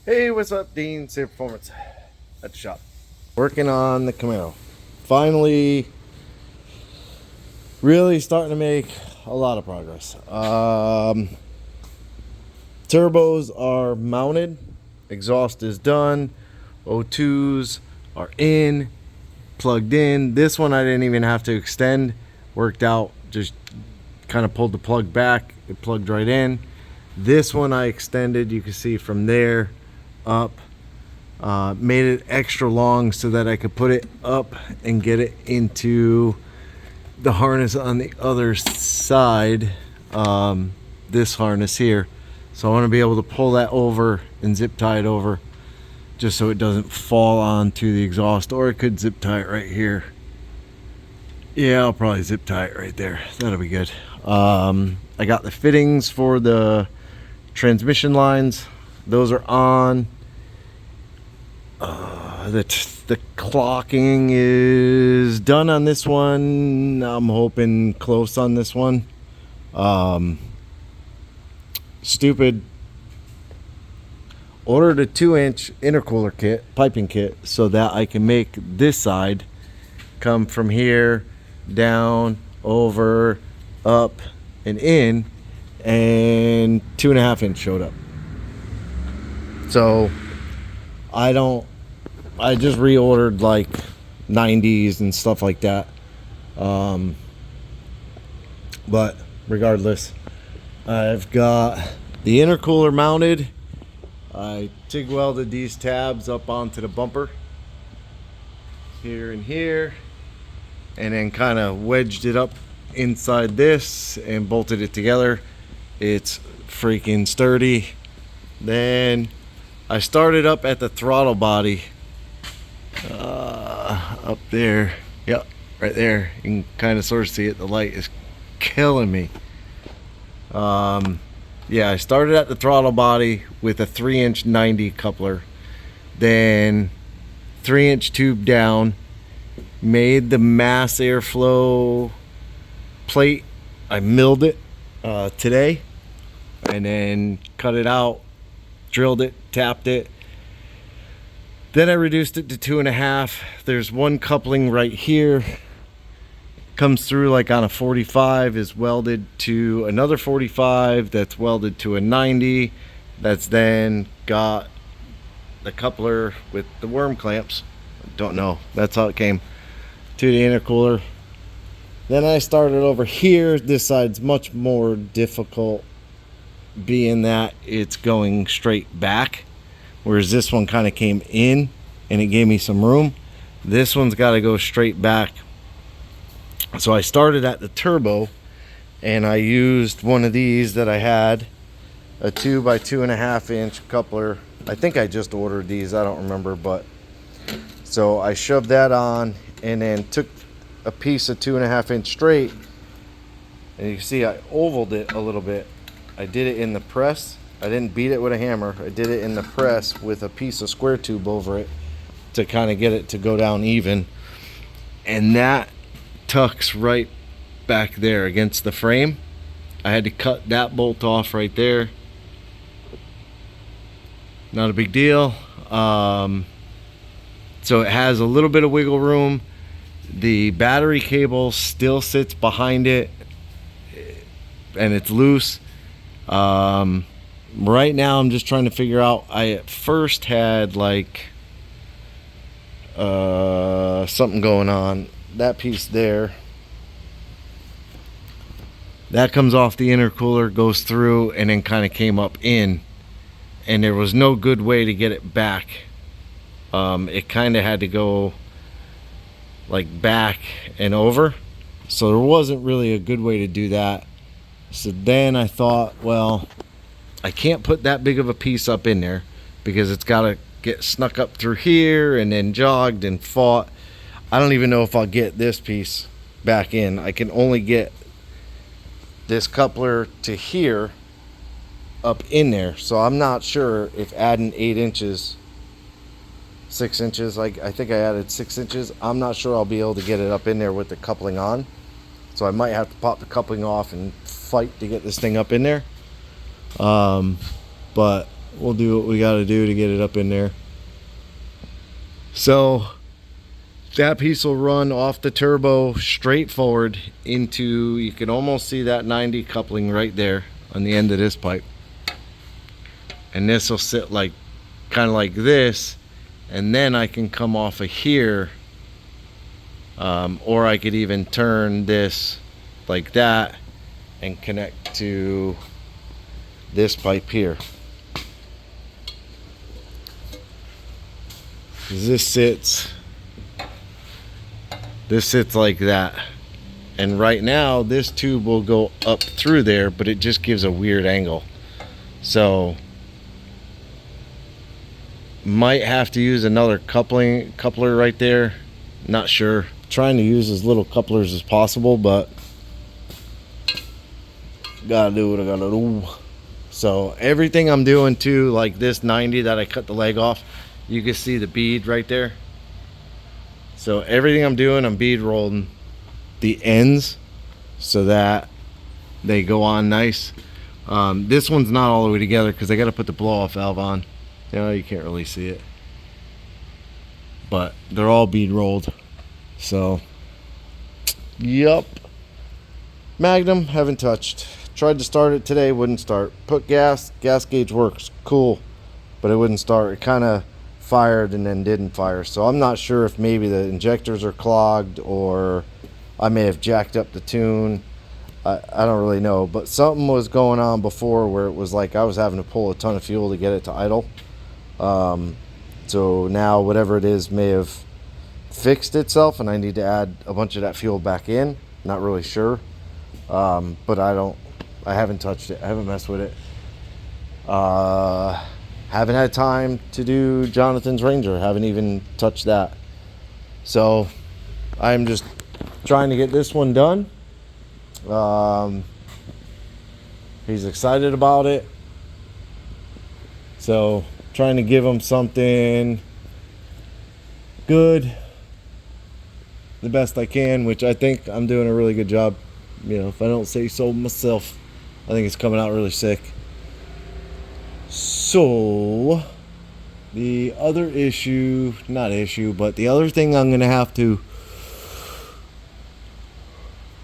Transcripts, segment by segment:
Hey, what's up? Dean, Safe Performance at the shop. Working on the Camaro. Finally, really starting to make a lot of progress. Turbos are mounted, exhaust is done, O2s are in, plugged in. This one I didn't even have to extend, worked out, just kind of pulled the plug back, it plugged right in. This one I extended, you can see from there up, made it extra long so that I could put it up and get it into the harness on the other side, this harness here. So I want to be able to pull that over and zip tie it over just so it doesn't fall onto the exhaust, or it could zip tie it right here. Yeah, I'll probably zip tie it right there. That'll be good. I got the fittings for the transmission lines. Those are on. The clocking is done on this one. I'm hoping close on this one. Stupid. Ordered a 2-inch intercooler kit, piping kit, so that I can make this side come from here down, over, up, and in, and 2.5 inch showed up. So I just reordered like 90s and stuff like that. But regardless, I've got the intercooler mounted. I TIG welded these tabs up onto the bumper here and here, and then kind of wedged it up inside this and bolted it together. It's freaking sturdy. Then I started up at the throttle body, up there. Yep, right there. You can kind of sort of see it. The light is killing me. Yeah, I started at the throttle body with a 3-inch 90 coupler, then 3-inch tube down, made the mass airflow plate. I milled it today, and then cut it out, drilled it, tapped it. Then I reduced it to 2.5. There's one coupling right here, comes through like on a 45, is welded to another 45, that's welded to a 90, that's then got the coupler with the worm clamps. Don't know, that's how it came to the intercooler. Then I started over here. This side's much more difficult, being that it's going straight back, whereas this one kind of came in and it gave me some room. This one's got to go straight back. So I started at the turbo, and I used one of these that I had, a 2 by 2.5 inch coupler. I think I just ordered these, I don't remember, but so I shoved that on and then took a piece of 2.5 inch straight, and you can see I ovaled it a little bit. I did it in the press. I didn't beat it with a hammer. I did it in the press with a piece of square tube over it to kind of get it to go down even, and that tucks right back there against the frame. I had to cut that bolt off right there. Not a big deal. So it has a little bit of wiggle room. The battery cable still sits behind it, and it's loose. Right now I'm just trying to figure out, I at first had like something going on. That piece there, that comes off the intercooler, goes through, and then kind of came up in, and there was no good way to get it back. It kind of had to go like back and over, so there wasn't really a good way to do that. So then I thought, well, I can't put that big of a piece up in there because it's got to get snuck up through here and then jogged and fought. I don't even know if I'll get this piece back in. I can only get this coupler to here up in there. So I'm not sure if adding 8 inches, 6 inches, like I think I added 6 inches. I'm not sure I'll be able to get it up in there with the coupling on. So I might have to pop the coupling off and fight to get this thing up in there. But we'll do what we got to do to get it up in there. So that piece will run off the turbo straight forward into, you can almost see that 90 coupling right there on the end of this pipe. And this will sit like, kind of like this, and then I can come off of here, or I could even turn this like that and connect to this pipe here. This sits like that, and right now this tube will go up through there, but it just gives a weird angle. So might have to use another coupler right there, not sure. Trying to use as little couplers as possible, but gotta do what I gotta do. So everything I'm doing too, like this 90 that I cut the leg off, you can see the bead right there. So everything I'm doing, I'm bead rolling the ends so that they go on nice. This one's not all the way together because I got to put the blow off valve on. You know, you can't really see it, but they're all bead rolled. So yup. Magnum, haven't touched. Tried to start it today, wouldn't start. Put gas gauge works, cool, but it wouldn't start. It kind of fired and then didn't fire. So I'm not sure if maybe the injectors are clogged or I may have jacked up the tune. I don't really know, but something was going on before where it was like I was having to pull a ton of fuel to get it to idle. So now whatever it is may have fixed itself and I need to add a bunch of that fuel back in. Not really sure, but I haven't touched it. I haven't messed with it. Haven't had time to do Jonathan's Ranger. Haven't even touched that. So I'm just trying to get this one done. He's excited about it. So trying to give him something good, the best I can, which I think I'm doing a really good job. You know, if I don't say so myself, I think it's coming out really sick. So the other issue, but the other thing I'm gonna have to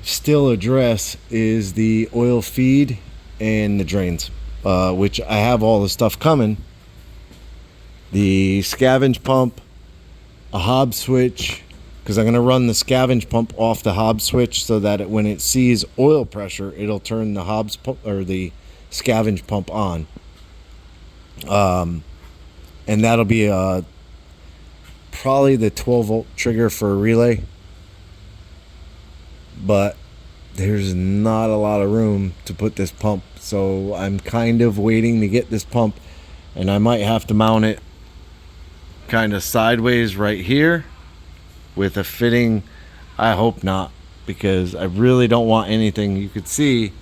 still address is the oil feed and the drains, which I have all the stuff coming. The scavenge pump, a hob switch, because I'm gonna run the scavenge pump off the hob switch so that when it sees oil pressure, it'll turn the hobs pump or the scavenge pump on. And that'll be probably the 12-volt trigger for a relay, but there's not a lot of room to put this pump, so I'm kind of waiting to get this pump, and I might have to mount it kind of sideways right here with a fitting. I hope not, because I really don't want anything. You could see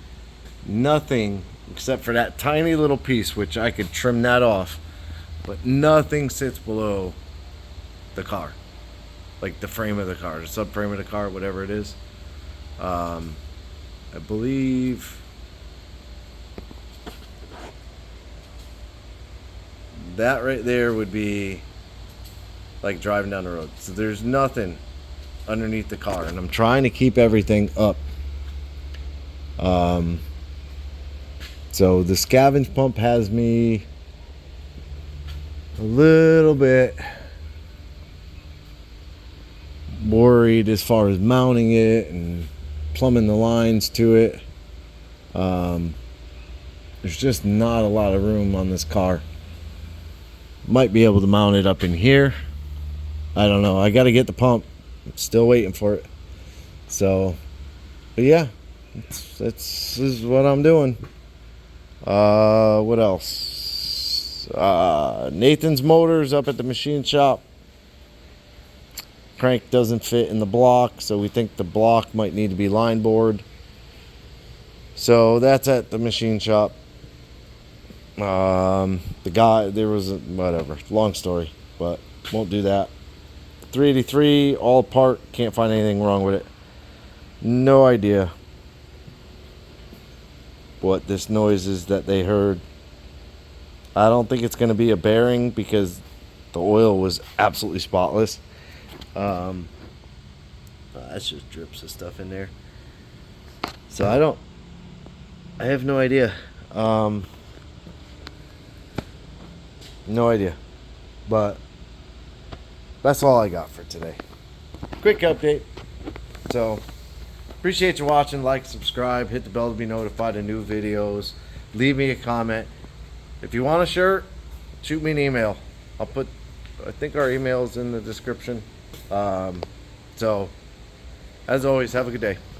nothing except for that tiny little piece, which I could trim that off, but nothing sits below the car, like the frame of the car, the subframe of the car, whatever it is. I believe that right there would be like driving down the road. So there's nothing underneath the car, and I'm trying to keep everything up. So the scavenge pump has me a little bit worried as far as mounting it and plumbing the lines to it. There's just not a lot of room on this car. Might be able to mount it up in here. I don't know. I got to get the pump. I'm still waiting for it. So, but yeah, this is what I'm doing. What else? Nathan's motors up at the machine shop. Crank doesn't fit in the block, so we think the block might need to be line bored. So that's at the machine shop. The guy, there was whatever, long story, but won't do that. 383 all apart, can't find anything wrong with it. No idea what this noise is that they heard. I don't think it's going to be a bearing because the oil was absolutely spotless. That's just drips of stuff in there. So I have no idea. No idea. But that's all I got for today. Quick update. So appreciate you watching. Like, subscribe, hit the bell to be notified of new videos. Leave me a comment. If you want a shirt, shoot me an email. I think our email is in the description. So as always, have a good day.